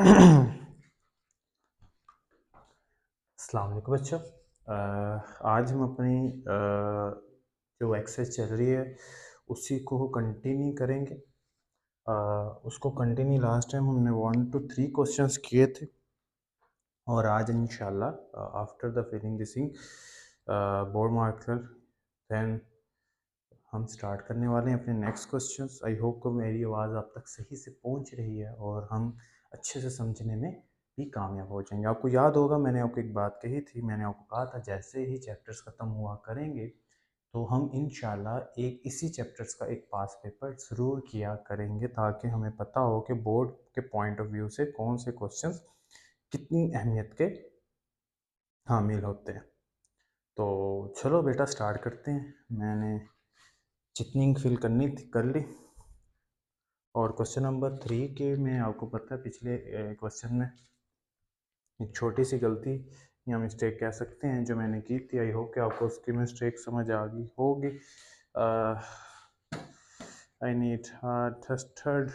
अस्सलाम वालेकुम बच्चों। आज हम अपनी जो एक्सरसाइज चल रही है उसी को कंटिन्यू करेंगे। उसको कंटिन्यू लास्ट टाइम हमने 1 to 3 क्वेश्चंस किए थे और आज इंशाल्लाह after the filling this board marker then हम स्टार्ट करने वाले हैं अपने नेक्स्ट क्वेश्चंस। आई होप को मेरी आवाज़ आप तक सही से पहुंच रही है और हम अच्छे से समझने में भी कामयाब हो जाएंगे। आपको याद होगा मैंने आपको एक बात कही थी, मैंने आपको कहा था जैसे ही चैप्टर्स ख़त्म हुआ करेंगे तो हम इंशाल्लाह एक इसी चैप्टर्स का एक पास पेपर ज़रूर किया करेंगे ताकि हमें पता हो कि बोर्ड के पॉइंट ऑफ व्यू से कौन से क्वेश्चंस कितनी अहमियत के हामिल होते हैं। तो चलो बेटा स्टार्ट करते हैं। मैंने जितनी फिल करनी थी कर ली और क्वेश्चन नंबर 3 के में आपको पता है पिछले क्वेश्चन में एक छोटी सी गलती या मिस्टेक कह सकते हैं जो मैंने की थी। आई होप कि आपको उसकी मिस्टेक समझ आ गई होगी। आई नीड डस्टर,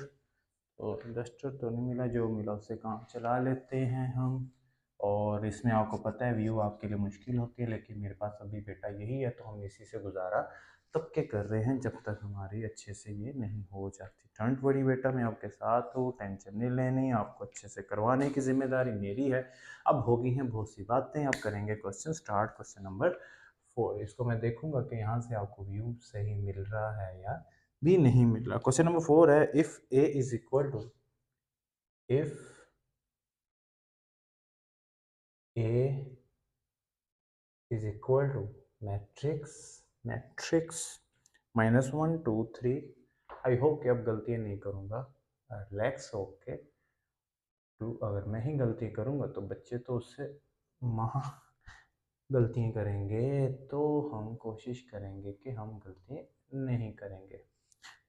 तो डस्टर तो नहीं मिला, जो मिला उससे काम चला लेते हैं हम। और इसमें आपको पता है व्यू आपके लिए मुश्किल होती है, लेकिन मेरे पास अभी बेटा यही है तो हम इसी से गुजारा तब के कर रहे हैं जब तक हमारी अच्छे से ये नहीं हो जाती। डोंट वरी बेटा, मैं आपके साथ हूँ, टेंशन नहीं लेनी, आपको अच्छे से करवाने की जिम्मेदारी मेरी है। अब होगी हैं बहुत सी बातें, अब करेंगे क्वेश्चन स्टार्ट। क्वेश्चन नंबर 4, इसको मैं देखूंगा कि यहाँ से आपको व्यू सही मिल रहा है या भी नहीं मिल रहा। क्वेश्चन नंबर 4 है, if A is equal to, if A is equal to matrix matrix -1 2 3। I hope कि अब गलतियां नहीं करूंगा, रिलैक्स होके। टू अगर मैं ही गलती करूंगा तो बच्चे तो उससे महा गलतियां करेंगे, तो हम कोशिश करेंगे कि हम गलतियां नहीं करेंगे।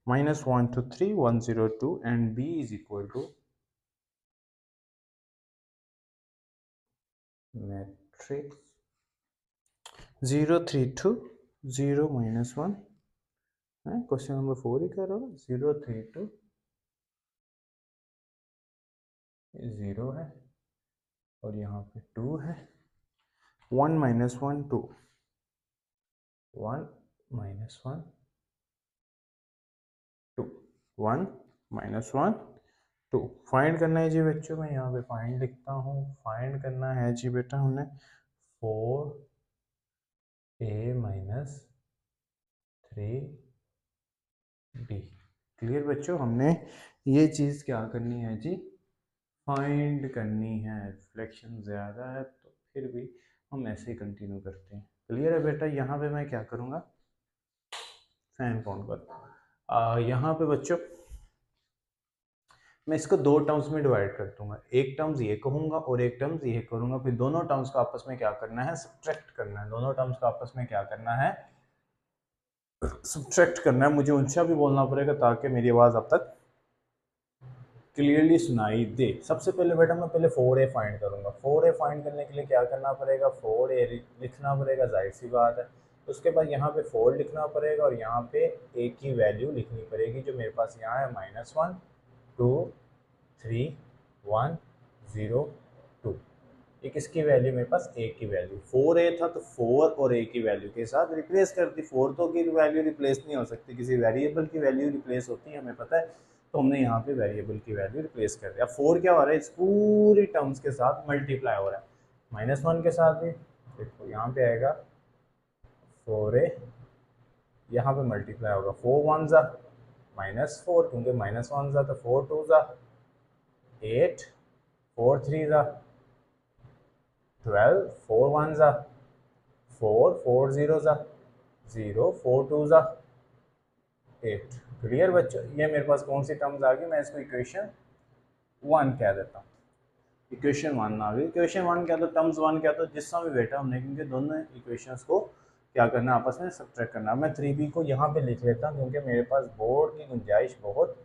-1 2 3 1 0 2 and b is equal to matrix 0 3 2 0 -1। Question number 4 ही कर रहा हूँ। 0 3 2 0 है और यहाँ पे 2 है। 1 - 1 2, 1 - 1 2, 1 - 1 2 फाइंड करना है जी बच्चों। मैं यहाँ पे फाइंड लिखता हूँ। फाइंड करना है जी बेटा हमने 4a - 3b। क्लियर बच्चों, हमने ये चीज़ क्या करनी है जी, फाइंड करनी है। रिफ्लेक्शन ज़्यादा है तो फिर भी हम ऐसे ही कंटिन्यू करते हैं। क्लियर है बेटा। यहाँ पे मैं क्या करूँगा, फैन काउंट कर। यहाँ पे बच्चों मैं इसको 2 टर्म्स में डिवाइड कर दूंगा। एक टर्म्स ये कहूँगा और एक टर्म्स ये करूँगा। फिर दोनों टर्म्स का आपस में क्या करना है, सब्ट्रैक्ट करना है। दोनों टर्म्स का आपस में क्या करना है, सब्ट्रैक्ट करना है। मुझे ऊंचा भी बोलना पड़ेगा ताकि मेरी आवाज़ अब तक क्लियरली सुनाई दे। सबसे पहले बेटा मैं पहले 4a फाइंड करूंगा। 4a फाइंड करने के लिए क्या करना पड़ेगा, 4a लिखना पड़ेगा, जाहिर सी बात है। उसके बाद यहाँ पे 4 लिखना पड़ेगा और यहाँ पे a की वैल्यू लिखनी पड़ेगी जो मेरे पास यहाँ है -1 2 3 1 0 2। ये किसकी वैल्यू, मेरे पास a की वैल्यू। 4a था तो 4 और a की वैल्यू के साथ रिप्लेस कर दी। 4 तो की वैल्यू रिप्लेस नहीं हो सकती, किसी वेरिएबल की वैल्यू रिप्लेस होती है, हमें पता है। तो हमने यहाँ पे वेरिएबल की वैल्यू रिप्लेस कर दिया। 4 क्या हो रहा है, इस पूरी टर्म्स के साथ मल्टीप्लाई हो रहा है। -1 के साथ भी देखो यहाँ पे आएगा 4a, यहाँ पे मल्टीप्लाई होगा 4 1 ज़ा -4, क्योंकि -1 ज़ा तो 4 2 ज़ा 8, 4 3 ज़ा 12, 4 1 ज़ा 4, 4 0 ज़ा 0, 4 2 ज़ा 8। क्लियर बच्चों, ये मेरे पास कौन सी टर्म्स आ गई, मैं इसको इक्वेशन 1 कह देता हूँ। इक्वेशन 1 आ गई। इक्वेशन 1 क्या तो टर्म्स 1 क्या तो जिसका भी बेटा हमने, क्योंकि दोनों इक्वेशंस को क्या करना आपस में सब्ट्रैक्ट करना। मैं 3b को यहाँ पे लिख लेता हूँ क्योंकि मेरे पास बोर्ड की गुंजाइश बहुत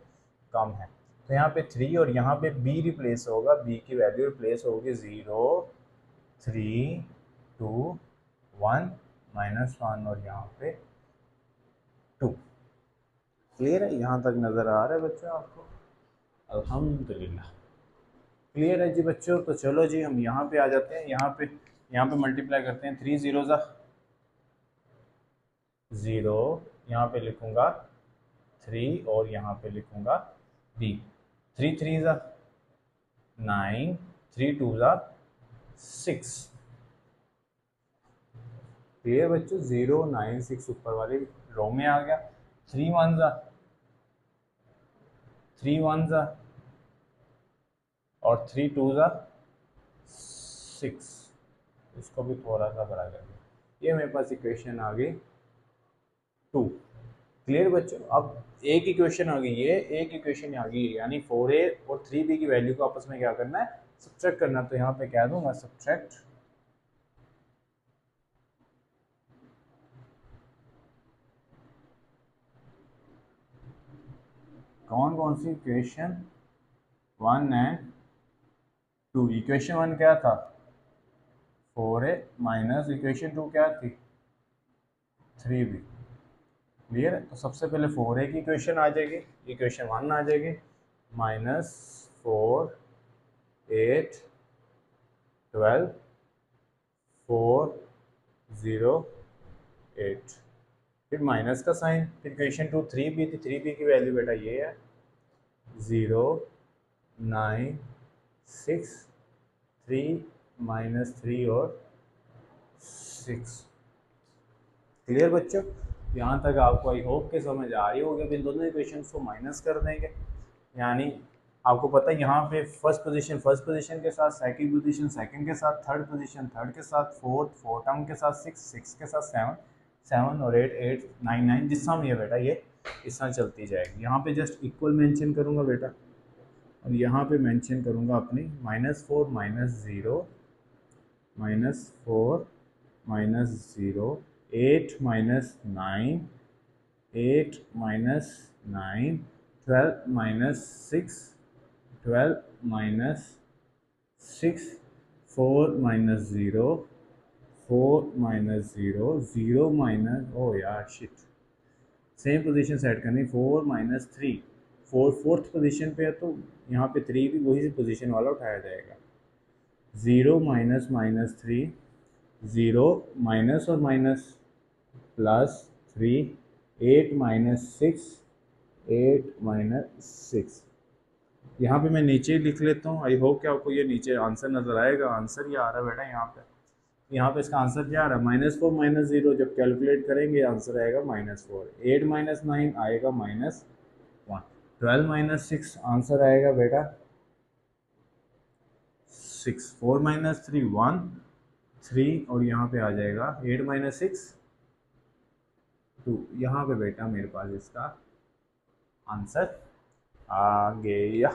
कम है। तो यहाँ पे 3 और यहाँ पे b रिप्लेस होगा, b की वैल्यू रिप्लेस होगी 0 3 2 1 -1 और यहाँ पे 2। क्लियर है, यहाँ तक नज़र आ रहा है बच्चों आपको? अल्हम्दुलिल्लाह। क्लियर है जी बच्चों? तो चलो जी हम यहाँ पे आ जाते हैं। यहाँ पे मल्टीप्लाई करते हैं। 3 ज़ीरो ज़ा 0, यहाँ पे लिखूंगा 3 और यहाँ पे लिखूंगा b। 3 3 ज़ा 9, 3 2 ज़ा 6। क्लियर बच्चों? 0 9 6 ऊपर वाले रो में आ गया। 3 1 ज़ा 3 1 ज़ा और 3 2 ज़ा 6। इसको भी थोड़ा सा बड़ा कर दिया। ये मेरे पास इक्वेशन आ गई 2। क्लियर बच्चों? अब एक इक्वेशन आ गई, ये एक इक्वेशन आ गई, यानी 4a और 3b की वैल्यू को आपस में क्या करना है, सब्ट्रैक्ट करना। तो यहाँ पे कह दूंगा सब्ट्रैक्ट कौन कौन सी इक्वेशन 1 एंड 2। इक्वेशन 1 क्या था? 4a माइनस इक्वेशन 2 क्या थी? 3b। क्लियर है? तो सबसे पहले 4a की इक्वेशन आ जाएगी, इक्वेशन 1 आ जाएगी, -4 8 12 4 0 8। फिर माइनस का साइन, फिर इक्वेशन 2 3b थी, 3b की वैल्यू बेटा ये है 0 9 6 3 -3 और 6। क्लियर बच्चों? यहाँ तक आपको आई होप के समझ आ रही होगी। अब इन दोनों इक्वेशन को माइनस कर देंगे, यानी आपको पता है यहाँ पे फर्स्ट पोजीशन के साथ, सेकंड पोजीशन सेकंड के साथ, थर्ड पोजीशन थर्ड के साथ, फोर्थ टर्म के साथ, सिक्स के साथ, सेवन और एट नाइन जिस तरह ये बेटा ये इस तरह चलती जाएगी। यहाँ पे जस्ट इक्वल मेंशन करूँगा बेटा, और यहाँ पे मेंशन करूँगा अपनी -4 -4 -0 8 -9 8 -9 12 -6 12 -6 4 -0 4 -0 0 ओ यार शिट, सेम पोजीशन सेट करनी। 4 -3 फोर्थ पोजीशन पे है, तो यहाँ पे 3 भी वही पोजीशन वाला उठाया जाएगा। 0 -3 0 माइनस और माइनस +3 8 -6 8 -6। यहाँ पे मैं नीचे लिख लेता हूँ। आई होप कि आपको ये नीचे आंसर नज़र आएगा। आंसर ये आ रहा है बेटा यहाँ पे इसका आंसर क्या आ रहा है? -4 -0 जब कैलकुलेट करेंगे आंसर आएगा -4। 8 -9 आएगा -1। 12 -6 आंसर आएगा बेटा 6। 4 -3 1 3 और यहाँ पे आ जाएगा 8 -6 2। यहाँ पे बेटा मेरे पास इसका आंसर आ गया।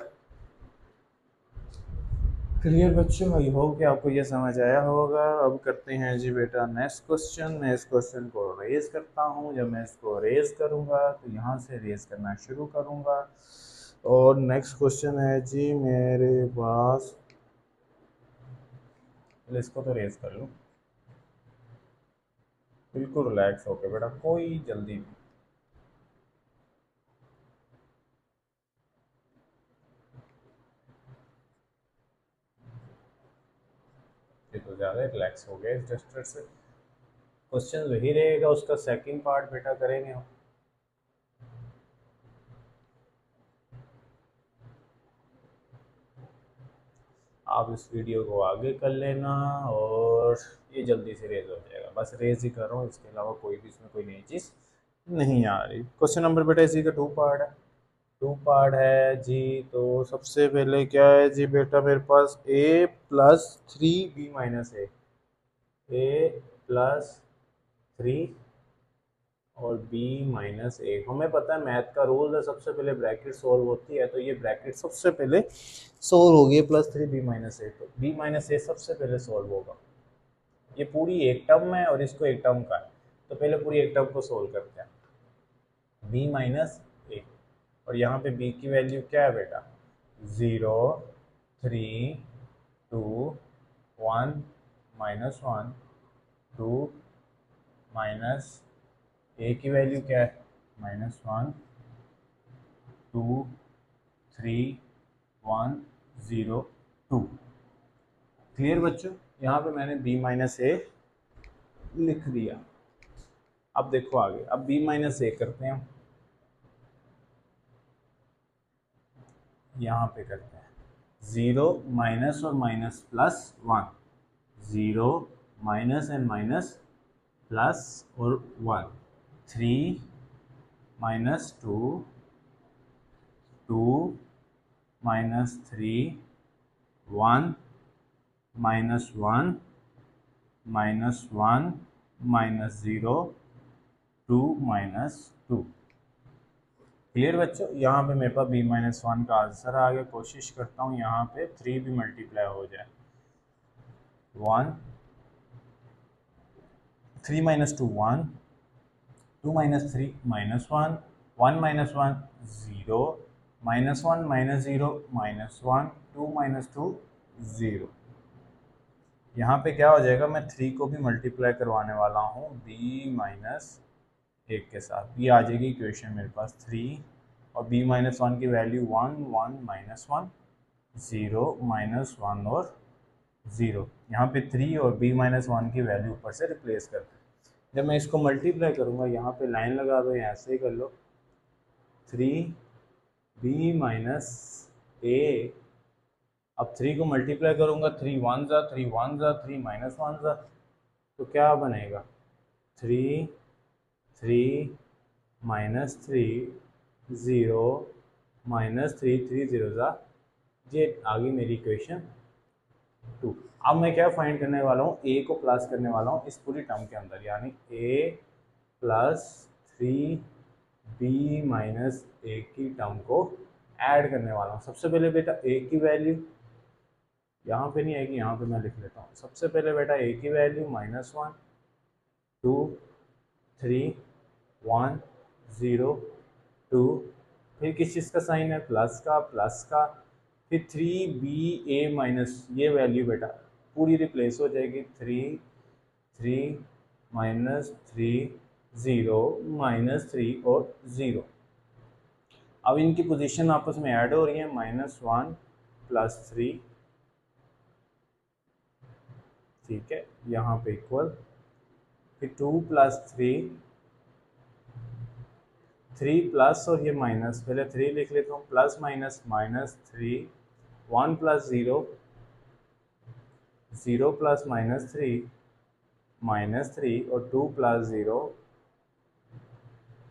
क्लियर बच्चों? आई होप कि आपको ये समझ आया होगा। अब करते हैं जी बेटा नेक्स्ट क्वेश्चन। मैं इस क्वेश्चन को रेज करता हूँ। जब मैं इसको रेज करूँगा तो यहाँ से रेज करना शुरू करूँगा, और नेक्स्ट क्वेश्चन है जी मेरे पास। इसको तो रेज कर लूँ, बिल्कुल रिलैक्स होकर बेटा, कोई जल्दी नहीं। ये तो ज़्यादा रिलैक्स हो गया इस डस्टर से। क्वेश्चन वही रहेगा, उसका सेकंड पार्ट बेटा करेंगे हम। आप इस वीडियो को आगे कर लेना, और ये जल्दी से रेज हो जाएगा। बस रेज ही कर रहा हूँ, इसके अलावा कोई भी इसमें कोई नई चीज़ नहीं आ रही। क्वेश्चन नंबर बेटा इसी का 2 पार्ट है। 2 पार्ट है जी। तो सबसे पहले क्या है जी बेटा मेरे पास a+3b-a+3 और b-1। हमें पता है मैथ का रूल है, सबसे पहले ब्रैकेट सोल्व होती है, तो ये ब्रैकेट सबसे पहले सोल्व होगी। +3 b-a, तो b-a सबसे पहले सोल्व होगा। ये पूरी एक टर्म है और इसको एक टर्म का है, तो पहले पूरी एक टर्म को सोल्व करते हैं। b-a, और यहाँ पे b की वैल्यू क्या है बेटा? 0 3 2 1 -1 2 माइनस a की वैल्यू क्या है? -1 2 3 1 0 2। क्लियर बच्चों, यहाँ पे मैंने b माइनस ए लिख दिया। अब देखो आगे, अब b माइनस ए करते हैं हम, यहाँ पे करते हैं 0 माइनस और minus plus 1, 0 minus and minus plus और 1, 3 minus 2, 2 minus 3, 1 minus 1 minus 1 minus 0, 2 minus 2। Clear बच्चों, यहाँ पे मेरे पास b माइनस 1 का आंसर आ गया। कोशिश करता हूँ यहाँ पे 3 भी मल्टीप्लाई हो जाए। 1, 3 minus 2 1, 2 minus 3 minus 1, 1 minus 1 0, minus 1 minus 0 minus 1, 2 minus 2 0। यहाँ पे क्या हो जाएगा, मैं 3 को भी मल्टीप्लाई करवाने वाला हूँ b माइनस 1 के साथ। ये आ जाएगी इक्वेशन मेरे पास 3, और b माइनस 1 की वैल्यू 1, 1 माइनस 1, 0 माइनस 1 और 0। यहाँ पे 3 और b माइनस 1 की वैल्यू ऊपर से रिप्लेस करते हैं। जब मैं इसको मल्टीप्लाई करूँगा, यहाँ पे लाइन लगा दो, यहाँ से ही कर लो, 3b माइनस ए। अब 3 को मल्टीप्लाई करूँगा, 3 1 ज़ा 3 1 ज़ा 3 माइनस 1 ज़ा, तो क्या बनेगा 3 3 माइनस 3 0 माइनस 3 3 0 ज़ा, ये आ गई मेरी इक्वेशन 2। अब मैं क्या फाइंड करने वाला हूँ, a को प्लस करने वाला हूँ इस पूरी टर्म के अंदर, यानी a प्लस 3b माइनस ए की टर्म को ऐड करने वाला हूँ। सबसे पहले बेटा a की वैल्यू यहाँ पे नहीं आएगी, यहाँ पे मैं लिख लेता हूँ। सबसे पहले बेटा a की वैल्यू माइनस 1, 2 3 1 0 2, फिर किस चीज़ का साइन है, प्लस का, फिर 3ba माइनस, ये वैल्यू बेटा पूरी रिप्लेस हो जाएगी, 3 3 माइनस 3 0 माइनस 3 और 0। अब इनकी पोजीशन आपस में ऐड हो रही है, माइनस 1 प्लस 3, ठीक है, यहाँ पे इक्वल, फिर 2 प्लस 3, 3 प्लस और ये माइनस, पहले 3 लिख लेता हूँ, plus minus minus 3, 1 plus 0, 0 plus minus 3 minus 3, और 2 प्लस 0,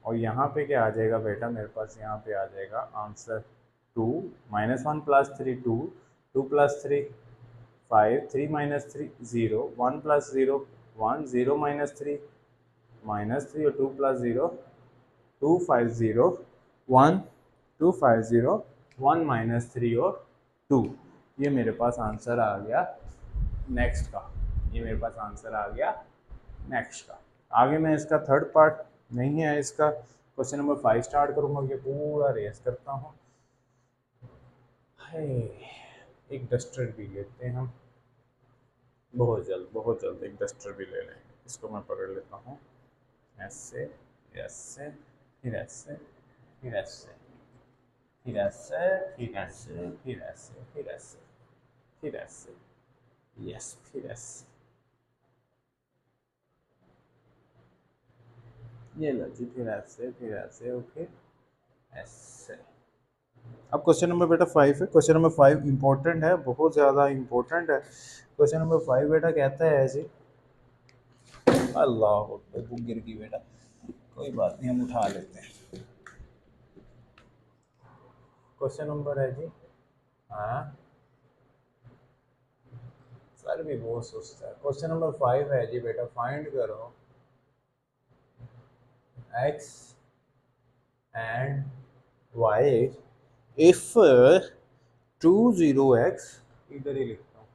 और यहाँ पे क्या आ जाएगा बेटा मेरे पास, यहाँ पे आ जाएगा answer 2, minus 1 plus 3 2, 2 plus 3 5, 3 minus 3 0, 1 plus 0 1, 0 minus 3 minus 3, और 2 प्लस 0 2 5 0 1, 2 5 0 1 माइनस 3 और 2। ये मेरे पास आंसर आ गया नेक्स्ट का, ये मेरे पास आंसर आ गया नेक्स्ट का। आगे मैं इसका थर्ड पार्ट नहीं है, इसका क्वेश्चन नंबर 5 स्टार्ट करूँगा, ये पूरा रेस करता हूँ। एक डस्टर भी लेते हैं हम, बहुत जल्द एक डस्टर भी ले लेंगे। इसको मैं पकड़ लेता हूँ, ऐसे ऐसे, फिर ऐसे, फिर ऐसे, फिर ऐसे, फिर ऐसे, फिर ऐसे, फिर ऐसे, फिर ऐसे, यस, फिर ऐसे, ये लो जी, फिर ऐसे, फिर ऐसे, ओके, ऐसे। अब क्वेश्चन नंबर बेटा 5 है। क्वेश्चन नंबर 5 इंपॉर्टेंट है, बहुत ज़्यादा इंपॉर्टेंट है। क्वेश्चन नंबर 5 बेटा कहता है जी, अल्लाह बुक गिर गई बेटा, कोई बात नहीं, हम उठा लेते हैं। क्वेश्चन नंबर है जी, हाँ सर भी बहुत सुस्त है। क्वेश्चन नंबर 5 है जी बेटा, फाइंड करो x and y if 20x, इधर ही लिखता हूँ,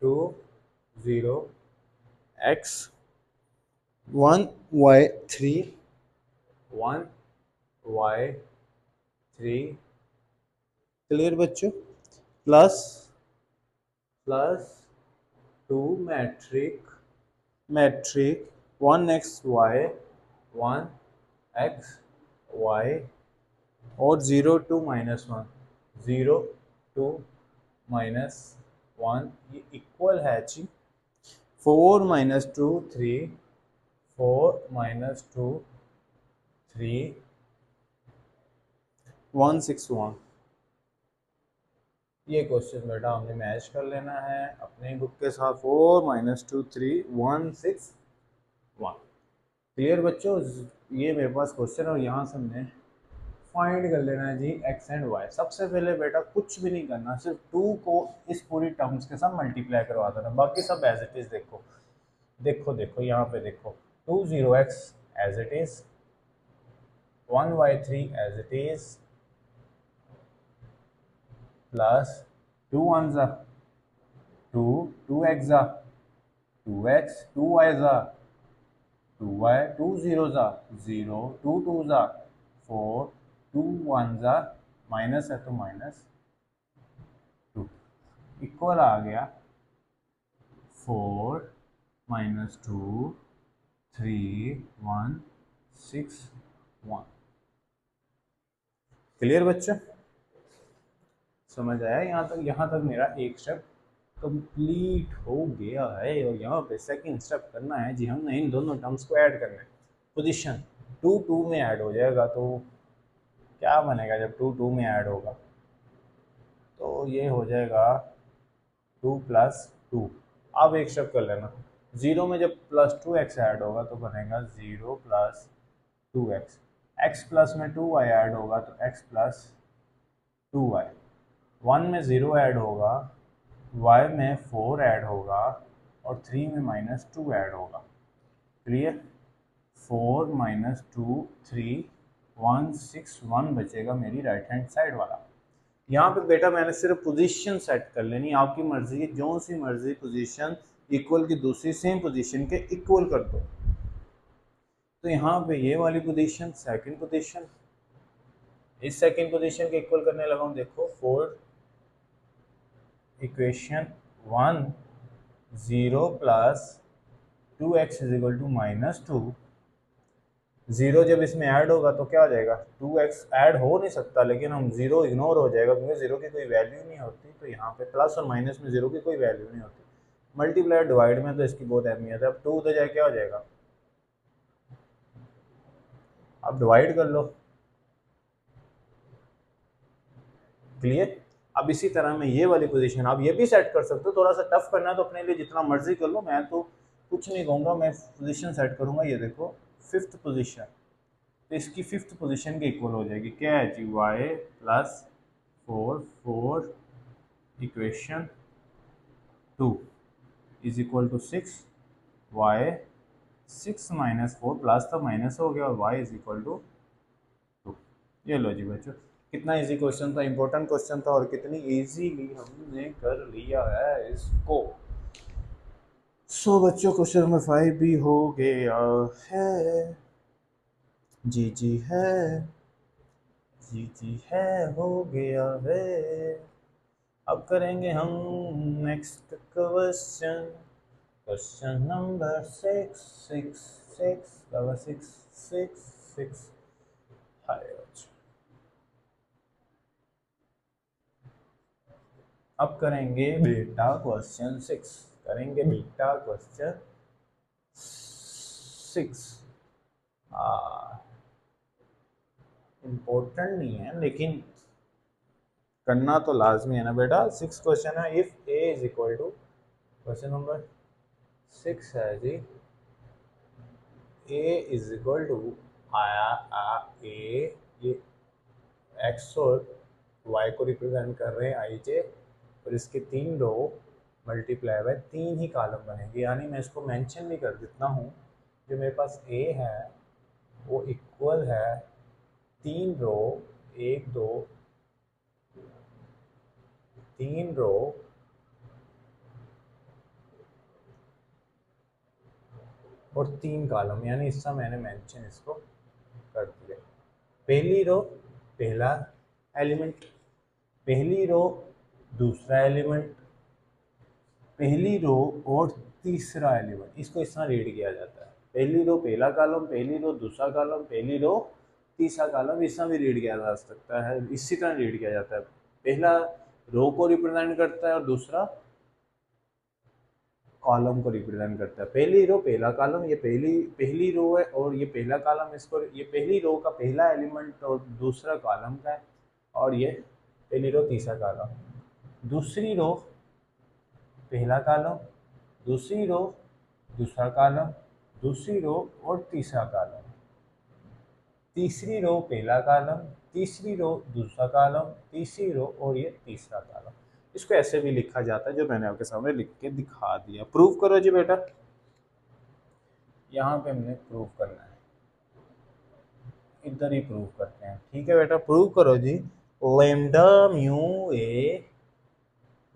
20x 1y3 1y3, क्लियर बच्चों, plus plus 2 matric matric 1xy 1xy और 0 2 माइनस 1 0 2 -1 ये इक्वल है जी 4 - 2 3 4 - 2 3 161। ये क्वेश्चन बेटा हमने मैच कर लेना है अपने बुक के साथ। 4 - 2 3 161। क्लियर बच्चों, ये मेरे पास क्वेश्चन है और यहाँ से हमने फाइंड कर लेना है जी एक्स एंड वाई। सबसे पहले बेटा कुछ भी नहीं करना, सिर्फ 2 को इस पूरी टर्म्स के साथ मल्टीप्लाई करवा देना, बाकी सब एज इट इज। देखो देखो देखो यहाँ पे देखो 20x as it is, 1y3 as it is, plus 2 1 2 2x 2x 2y 2y 2 0 0 2 2 4 2 1 minus है तो -2 इक्वल आ गया 4 - 2 3 1 6 1। क्लियर बच्चों, समझ आया यहाँ तक मेरा एक स्टेप कंप्लीट हो गया है और यहाँ पे सेकंड स्टेप करना है जी, हमने इन दोनों टर्म्स को ऐड करना है। पोजीशन 2 2 में ऐड हो जाएगा तो क्या बनेगा जब 2 2 में ऐड होगा, तो ये हो जाएगा 2 + 2। अब एक स्टेप कर लेना, 0 में जब +2x ऐड होगा तो बनेगा 0 + 2x, x प्लस में 2y ऐड होगा तो x + 2y, 1 में 0 ऐड होगा, y में 4 ऐड होगा और 3 में -2 ऐड होगा। क्लियर, 4 - 2 3 161 बचेगा मेरी राइट हैंड साइड वाला। यहाँ पे बेटा मैंने सिर्फ पोजीशन सेट कर लेनी, आपकी मर्जी है जो सी मर्जी पोजीशन इक्वल की दूसरी सेम पोजीशन के इक्वल कर दो। तो यहाँ पे ये वाली पोजीशन सेकंड पोजीशन, इस सेकंड पोजीशन के इक्वल करने लगा हूँ। देखो 4 इक्वेशन 1 0 + 2x = -2, 0 जब इसमें ऐड होगा तो क्या हो जाएगा, 2x ऐड हो नहीं सकता लेकिन हम 0 इग्नोर हो जाएगा क्योंकि 0 की कोई वैल्यू नहीं होती, तो यहाँ पे प्लस और माइनस में 0 की कोई वैल्यू नहीं होती। मल्टीप्लाई डिवाइड में तो इसकी बहुत अहमियत है। अब 2 उधर जाए क्या हो जाएगा, अब डिवाइड कर लो। क्लियर, अब इसी तरह में ये वाली पोजीशन आप ये भी सेट कर सकते हो, थोड़ा सा टफ करना है तो अपने लिए जितना मर्जी कर लो, मैं तो कुछ नहीं कहूँगा, मैं पोजीशन सेट करूँगा। ये देखो 5th पोजीशन, तो इसकी 5th पोजीशन के इक्वल हो जाएगी, क्या है जी, y + 4 4 इक्वेशन 2 = 6, y 6 - 4 प्लस तो माइनस हो गया और y = 2। ये लो जी बच्चों, कितना इजी क्वेश्चन था, इंपॉर्टेंट क्वेश्चन था और कितनी इजीली हमने कर लिया है इसको। सो बच्चों क्वेश्चन नंबर 5 भी हो गया है। जी जी है, जी जी है, हो गया है। अब करेंगे हम नेक्स्ट क्वेश्चन, क्वेश्चन नंबर 6 6 6 6 6 6। अब करेंगे बेटा क्वेश्चन 6, करेंगे बेटा क्वेश्चन 6। इम्पोर्टेंट नहीं है लेकिन करना तो लाजमी है ना बेटा। 6 क्वेश्चन है, if A is equal to, question number 6 है जी, A is equal to A, ये एक्स और वाई को रिप्रेजेंट कर रहे हैं आई जे, और इसके 3 row multiply by 3 he column बनेंगे। यानी मैं इसको मेंशन भी कर देता हूँ, जो मेरे पास ए है वो इक्वल है 3 रो, 1 2 3 रो और 3 कॉलम, यानी इसका मैंने मेंशन इसको कर दिया। पहली रो पहला एलिमेंट, पहली रो दूसरा एलिमेंट, पहली रो और तीसरा एलिमेंट, इसको इस तरह रीड किया जाता है। पहली रो पहला कॉलम, पहली रो दूसरा कॉलम, पहली रो तीसरा कॉलम, इस तरह भी रीड किया जा सकता है, इसी तरह रीड किया जाता है। पहला रो को रिप्रेजेंट करता है और दूसरा कॉलम को रिप्रेजेंट करता है। पहली रो पहला कॉलम, ये पहली पहली रो है और ये पहला कॉलम, इसको ये पहली रो का पहला एलिमेंट और दूसरा कॉलम का है, और ये पहली रो तीसरा कॉलम। दूसरी रो पहला कॉलम, दूसरी रो दूसरा कॉलम, दूसरी रो और तीसरा कॉलम, तीसरी रो पहला कॉलम, तीसरी रो दूसरा कॉलम, तीसरी रो और ये तीसरा कॉलम। इसको ऐसे भी लिखा जाता है जो मैंने आपके सामने लिख के दिखा दिया। प्रूव करो जी बेटा, यहाँ पे हमने प्रूव करना है, इधर ही प्रूव करते हैं। ठीक है बेटा, प्रूव करो जी। Lambda mu a,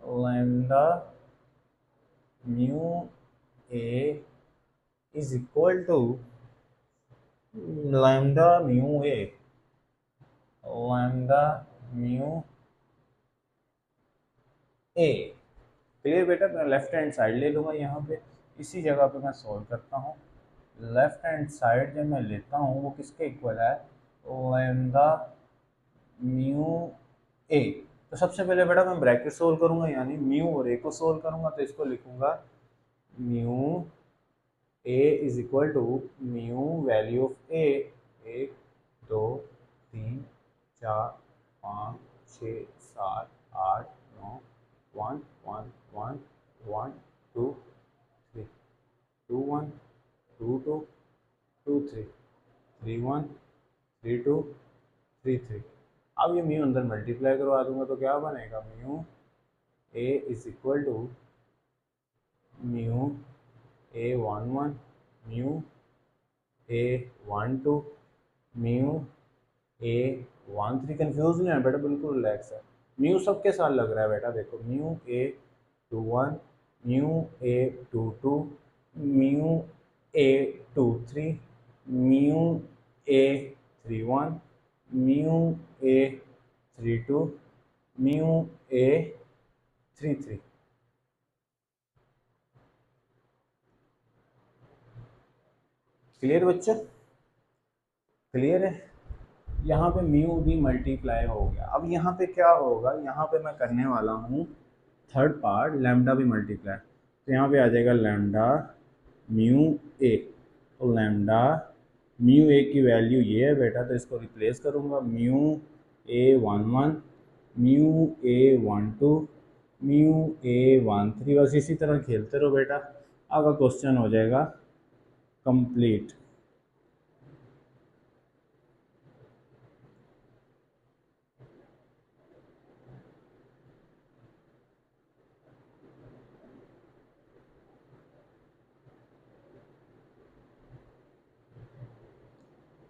lambda mu A is equal to lambda mu a, lambda mu a. Clear बेटा, मैं लेफ्ट हैंड साइड ले लूँगा यहाँ पे, इसी जगह पे मैं सॉल्व करता हूँ। लेफ्ट हैंड साइड जब मैं लेता हूँ वो किसके इक्वल है, लैम्डा म्यू ए। तो सबसे पहले बेटा मैं ब्रैकेट सोल्व करूँगा, यानी म्यू और ए को सोल्व करूँगा, तो इसको लिखूँगा mu A is equal to mu value of A, 1 2 3 4 5 6 7 8 9 1 1 1 1 2 3 2 1 2 2 2 3 3 1 3 2 3 3। अब ये म्यू अंदर मल्टीप्लाई करवा दूंगा तो क्या बनेगा, mu A is equal to mu A 1 1, mu A 1 2, mu A 1 3। Confuse नहीं है बेटा, बिल्कुल रिलैक्स है। म्यू सबके साथ लग रहा है बेटा, देखो mu A 2 1, mu A 2 2, mu A 2 3, mu A 3 1, mu A 3 2, mu A 3 3। Clear बच्चों, क्लियर है। यहाँ पे म्यू भी मल्टीप्लाई हो गया। अब यहाँ पे क्या होगा, यहाँ पे मैं करने वाला हूँ थर्ड पार्ट, लैम्डा भी मल्टीप्लाई। तो यहाँ पे आ जाएगा लैम्डा म्यू ए, तो लैम्डा म्यू ए की वैल्यू ये है बेटा, तो इसको रिप्लेस करूँगा, mu A 1 1, mu A 1 2, mu A 1 3। बस इसी तरह खेलते रहो बेटा, आपका क्वेश्चन हो जाएगा कंप्लीट।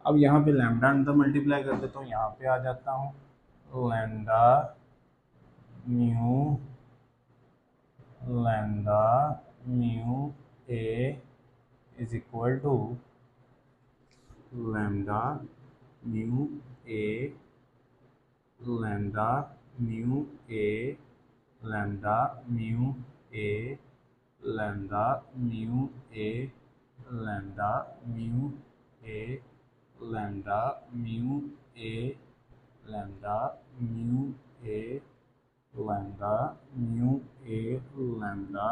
अब यहाँ पे लैम्डा अंदर मल्टीप्लाई कर देता हूँ, यहाँ पे आ जाता हूँ lambda mu, lambda mu A is equal to lambda mu a, lambda mu a, lambda mu a, lambda mu a, lambda mu a, lambda mu a, lambda mu a, lambda mu a, lambda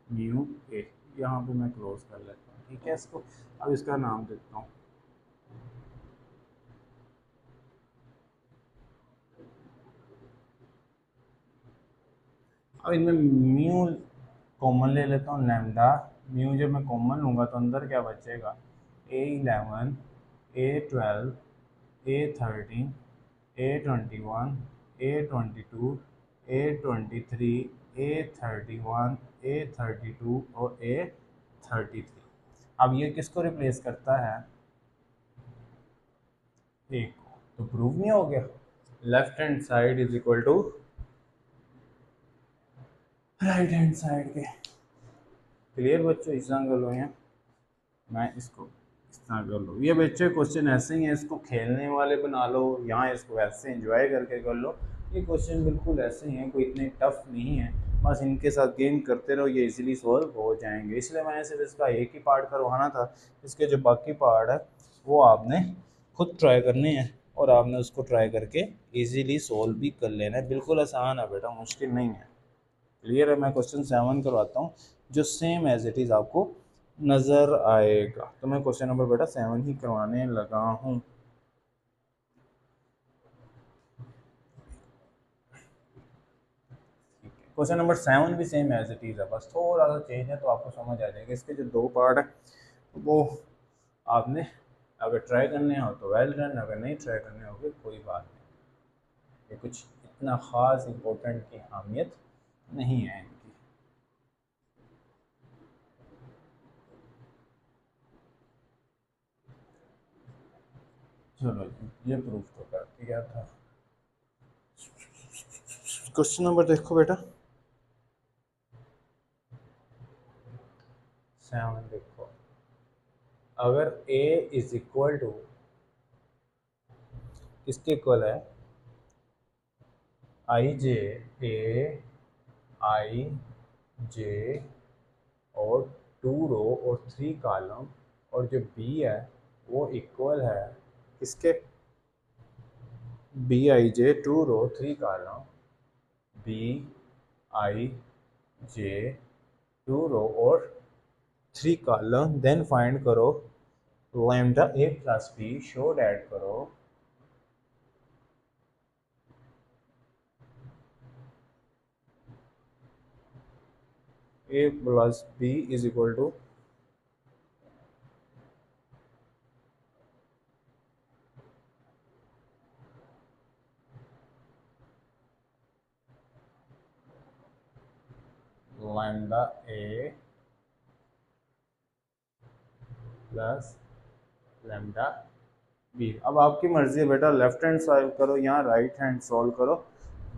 mu a. यहाँ पे मैं close कर लेता हूँ, ठीक है इसको। अब इसका नाम देता हूँ, अब इनमें म्यू कॉमन ले लेता हूँ, लैम्डा म्यू जब मैं कॉमन लूँगा तो अंदर क्या बचेगा, A11, A12, A13, A21, A22, A23, A31, A32 और A33। अब ये किसको रिप्लेस करता है, एक को, तो प्रूव नहीं हो गया। Left hand side is equal to right hand side के। क्लियर बच्चों, इस तरह कर लो, यहाँ मैं इसको इस तरह कर लो। ये बच्चे क्वेश्चन ऐसे ही हैं, इसको खेलने वाले बना लो, यहाँ इसको ऐसे एंजॉय करके कर लो। ये क्वेश्चन बिल्कुल ऐसे ही हैं, कोई इतने टफ नहीं है, बस इनके साथ गेम करते रहो, ये इजीली सॉल्व हो जाएंगे। इसलिए मैंने सिर्फ इसका एक ही पार्ट करवाना था, इसके जो बाकी पार्ट है वो आपने खुद ट्राई करने हैं और आपने उसको ट्राई करके इजीली सोल्व भी कर लेना है। बिल्कुल आसान है बेटा, मुश्किल नहीं है। क्लियर है? मैं क्वेश्चन 7 करवाता हूँ जो सेम एज इट इज़ आपको नज़र आएगा। तो मैं क्वेश्चन नंबर बेटा 7 ही करवाने लगा हूँ। क्वेश्चन नंबर 7 भी सेम एज इट इज़ है, बस थोड़ा सा चेंज है तो आपको समझ आ जाएगा। इसके जो दो पार्ट है वो आपने अगर ट्राई करने हो तो वेल डन, अगर नहीं ट्राई करने होगे कोई बात नहीं। ये कुछ इतना ख़ास इम्पोर्टेंट की अहमियत नहीं है इनकी। चलो ये प्रूफ तो कर दिया था। क्वेश्चन नंबर देखो बेटा 7 देखो। अगर a इज इक्वल टू, किसके इक्वल है? आई जे, ए आई जे और 2 रो और 3 कॉलम, और जो b है वो इक्वल है किसके? B i j 2 row 3 column, b i j 2 row और 3 कॉलम, देन फाइंड करो lambda a plus b, show add करो a plus B is equal to lambda a plus lambda b. अब आपकी मर्जी है बेटा, लेफ्ट हैंड सॉल्व करो या राइट हैंड सॉल्व करो।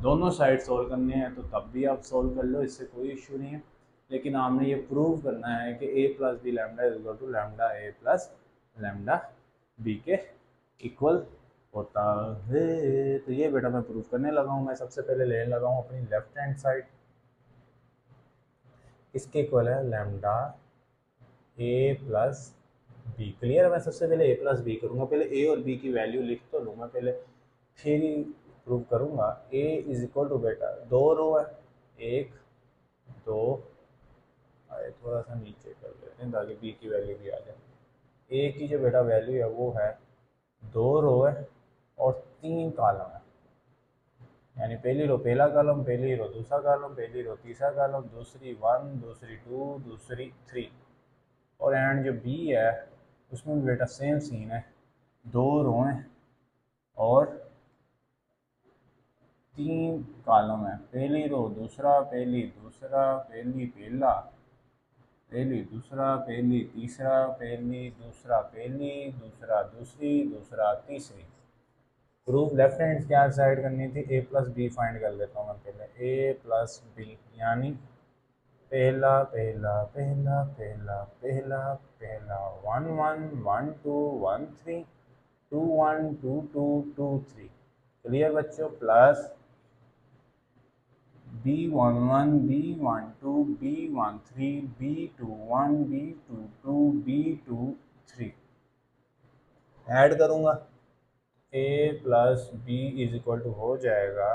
दोनों साइड सॉल्व करने हैं तो तब भी आप सॉल्व कर लो, इससे कोई इशू नहीं है। लेकिन आपने ये प्रूव करना है कि a plus b lambda is equal to lambda a plus lambda b के इक्वल होता है। तो ये बेटा मैं प्रूव करने लगा हूँ। मैं सबसे पहले लेने लगा हूँ अपनी लेफ्ट हैंड साइड। इसके इक्वल है lambda a plus B. Clear है? मैं सबसे पहले ए प्लस बी करूँगा। पहले ए और बी की वैल्यू लिख तो लूँ मैं पहले, फिर ही प्रूव करूँगा। ए इज इक्वल टू बेटा 2 रो है, 1 2, आए थोड़ा सा नीचे कर लेते हैं ताकि बी की वैल्यू भी आ जाए। ए की जो बेटा वैल्यू है वो है 2 रो है और 3 कॉलम है। यानी पहली रो पहला कॉलम, पहली रो दूसरा कॉलम, पहली रो तीसरा कॉलम, दूसरी 1, दूसरी 2, दूसरी 3। और एंड जो बी है उसमें भी बेटा सेम सीन है, 2 रो हैं और 3 कॉलम है। पहली रो दूसरा, पहली दूसरा, पहली पहला, पहली दूसरा, पहली तीसरा, पहली दूसरा, पहली दूसरा, दूसरी, दूसरा, तीसरी। प्रूफ लेफ्ट हैंड क्या साइड करनी थी? ए प्लस बी फाइंड कर लेता हूँ मैं पहले। ए प्लस बी यानी पहला पहला पहला पहला पहला पहला 1 1 1 2 1 3 2 1 2 2 2 3। क्लियर बच्चों? Plus B11 B12 B13 B21 B22 B23 add करूँगा। A plus B is equal to हो जाएगा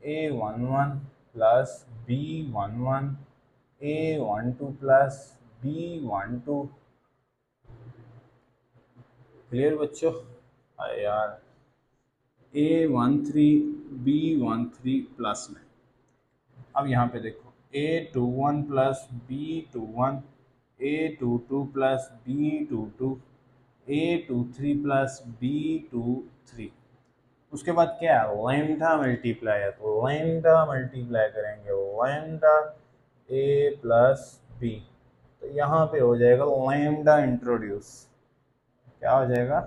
A11 plus B11 A12 plus B12। Clear बच्चों? अरे यार, A13 B13 प्लस में। अब यहाँ पे देखो A21 plus B21, A22 plus B22, A23 plus B23। उसके बाद क्या है? लैम्डा मल्टीप्लाई है तो लैम्डा मल्टीप्लाई करेंगे लैम्डा A प्लस बी। तो यहाँ पे हो जाएगा लैम्डा इंट्रोड्यूस। क्या हो जाएगा?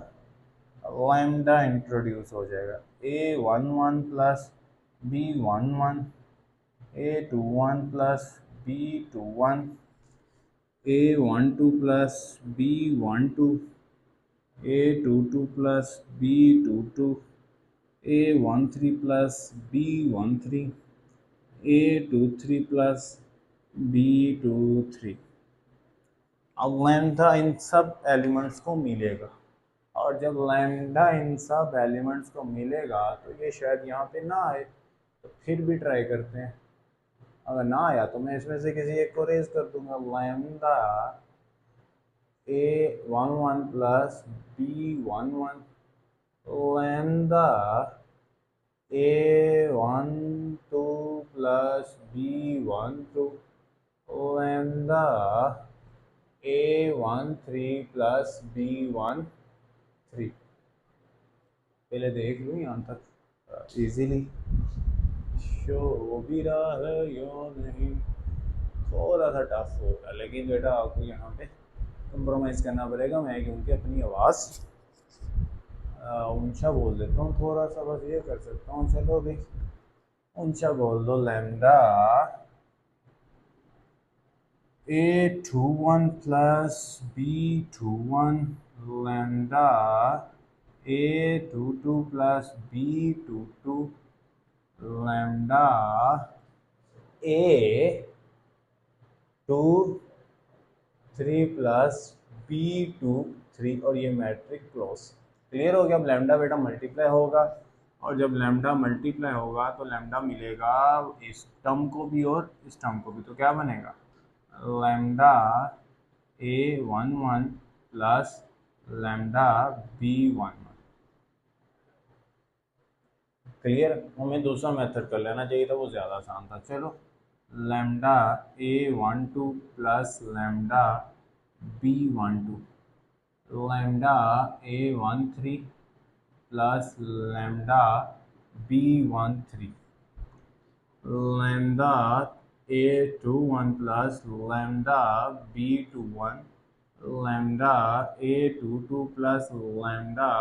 लैम्डा इंट्रोड्यूस हो जाएगा। A11 plus B11, A21 plus B21, A12 plus B12, A22 plus B22, A13 plus B13, A23 plus B23। अब लैम्डा इन सब एलिमेंट्स को मिलेगा। और जब लैम्डा इन सब एलिमेंट्स को मिलेगा तो ये शायद यहाँ पे ना आए, तो फिर भी ट्राई करते हैं। अगर ना आया तो मैं इसमें से किसी एक को रेज कर दूंगा। Lambda A11 plus B11, lambda A12 plus B12, lambda A13 plus B13। पहले देख लूँ यहाँ तक इजीली शो भी रहा है या नहीं। थोड़ा सा टफ होगा, लेकिन बेटा आपको यहाँ पे कंप्रोमाइज़ करना पड़ेगा। मैं क्योंकि अपनी आवाज़ ऊंचा बोल देता हूँ थोड़ा सा, बस ये कर सकता हूँ। चलो भी ऊंचा बोल दो। Lambda A21 plus B21, lambda A22 plus B22, lambda A23 plus B23, और ये मैट्रिक क्लोज। क्लियर हो गया। अब लैम्डा बेटा मल्टीप्लाई होगा, और जब लैम्डा मल्टीप्लाई होगा तो लैम्डा मिलेगा इस टर्म को भी और इस टर्म को भी, तो क्या बनेगा? Lambda A11 plus lambda B11। Clear. हमें दूसरा मेथड कर लेना चाहिए था, वो ज़्यादा आसान था। चलो, lambda A12 plus lambda B12, lambda A13 plus lambda B13, lambda A21 plus lambda B21, lambda A22 plus lambda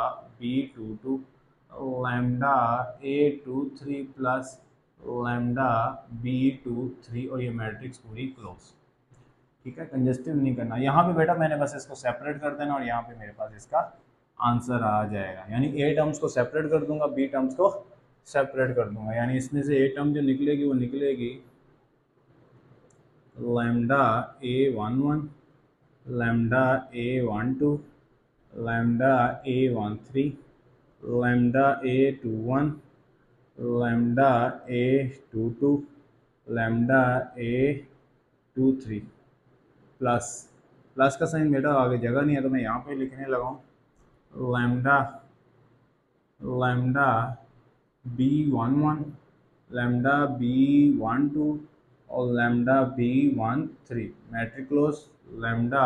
B22, lambda A23 plus lambda B23, और ये मैट्रिक्स पूरी क्लोज। ठीक है, कंजस्टिव नहीं करना। यहाँ पे बेटा मैंने बस इसको सेपरेट कर देना, और यहाँ पे मेरे पास इसका आंसर आ जाएगा। यानी ए टर्म्स को सेपरेट कर दूंगा, बी टर्म्स को सेपरेट कर दूंगा। यानी इसमें से ए टर्म जो निकलेगी वो निकलेगी lambda A11, lambda A12, lambda A13, lambda A21, lambda A22, lambda A23, plus plus का साइन बेटा आगे जगह नहीं है तो मैं यहाँ पे लिखने लगा हूँ। Lambda lambda B11, lambda B12, और lambda B13, matrix close. Lambda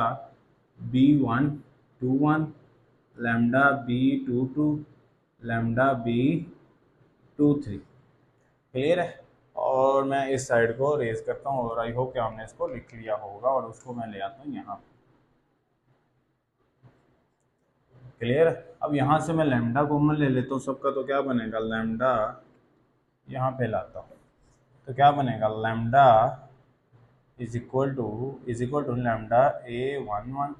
B121, lambda B22, lambda B23। Clear है। और मैं इस साइड को रेज करता हूँ, और आई होप कि हमने इसको लिख लिया होगा, और उसको मैं ले आता हूँ यहाँ। क्लियर। अब यहाँ से मैं लैम्डा कॉमन ले लेता हूँ सबका, तो क्या बनेगा? लैम्डा यहाँ पे लाता हूँ तो क्या बनेगा? Lambda is equal to lambda A11,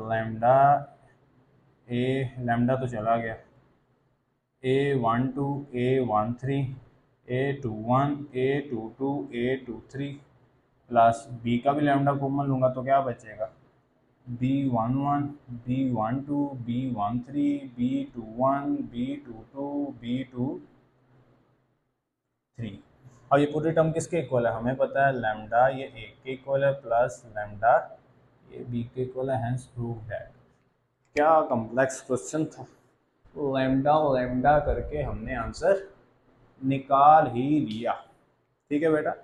lambda lambda तो चला गया, A12, A13, A21, A22, A23, plus B का भी लैम्डा कॉमन लूँगा तो क्या बचेगा? B11, B12, B13, B21, B22, B23। और ये पूरी टर्म किसके इक्वल है? हमें पता है लैम्डा ये ए के इक्वल है, प्लस लैम्डा ये बी के इक्वल है, हेंस प्रूव दैट। क्या कॉम्प्लेक्स क्वेश्चन था। लैम्डा लैम्डा करके हमने आंसर निकाल ही लिया। ठीक है बेटा,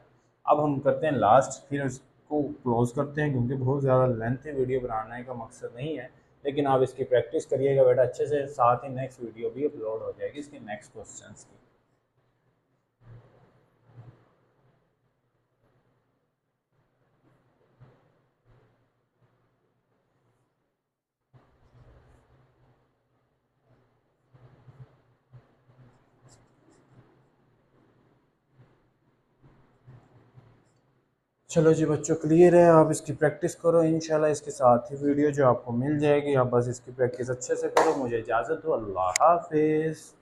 अब हम करते हैं लास्ट, फिर इसको क्लोज करते हैं, क्योंकि बहुत ज़्यादा लेंथी वीडियो बनाने का मकसद नहीं है। लेकिन आप इसकी प्रैक्टिस करिएगा बेटा अच्छे से, साथ ही नेक्स्ट वीडियो भी अपलोड हो जाएगी इसके नेक्स्ट क्वेश्चंस की। चलो जी बच्चों, क्लियर है। आप इसकी प्रैक्टिस करो, इंशाल्लाह इसके साथ ही वीडियो जो आपको मिल जाएगी। आप बस इसकी प्रैक्टिस अच्छे से करो। मुझे इजाज़त दो, अल्लाह हाफिज़।